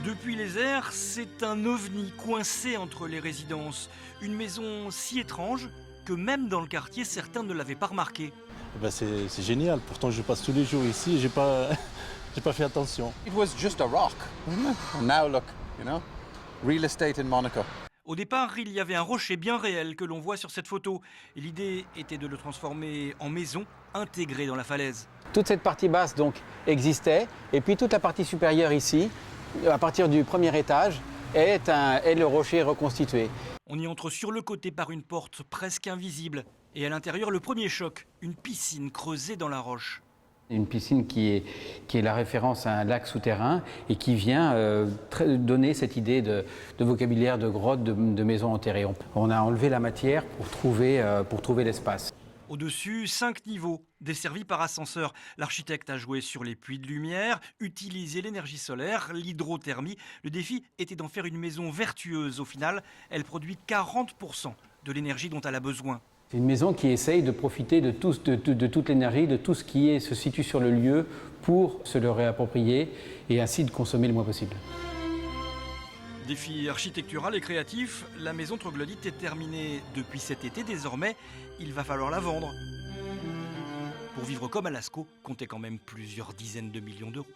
Depuis les airs, c'est un ovni coincé entre les résidences. Une maison si étrange que même dans le quartier, certains ne l'avaient pas remarqué. C'est génial, pourtant je passe tous les jours ici et j'ai pas, j'ai pas fait attention. It was just a rock, wasn't it? And now look, real estate in Monaco. Au départ, il y avait un rocher bien réel que l'on voit sur cette photo. Et l'idée était de le transformer en maison intégrée dans la falaise. Toute cette partie basse donc existait, et puis toute la partie supérieure ici, à partir du premier étage, est le rocher reconstitué. On y entre sur le côté par une porte presque invisible. Et à l'intérieur, le premier choc, une piscine creusée dans la roche. Une piscine qui est la référence à un lac souterrain et qui vient donner cette idée de vocabulaire de grotte, de maison enterrée. On a enlevé la matière pour trouver l'espace. Au-dessus, 5 niveaux, desservis par ascenseur. L'architecte a joué sur les puits de lumière, utilisé l'énergie solaire, l'hydrothermie. Le défi était d'en faire une maison vertueuse. Au final, elle produit 40% de l'énergie dont elle a besoin. C'est une maison qui essaye de profiter de toute l'énergie, de tout ce qui se situe sur le lieu pour se le réapproprier et ainsi de consommer le moins possible. Défi architectural et créatif, la maison troglodyte est terminée depuis cet été. Désormais, il va falloir la vendre. Pour vivre comme à Lascaux, comptez quand même plusieurs dizaines de millions d'euros.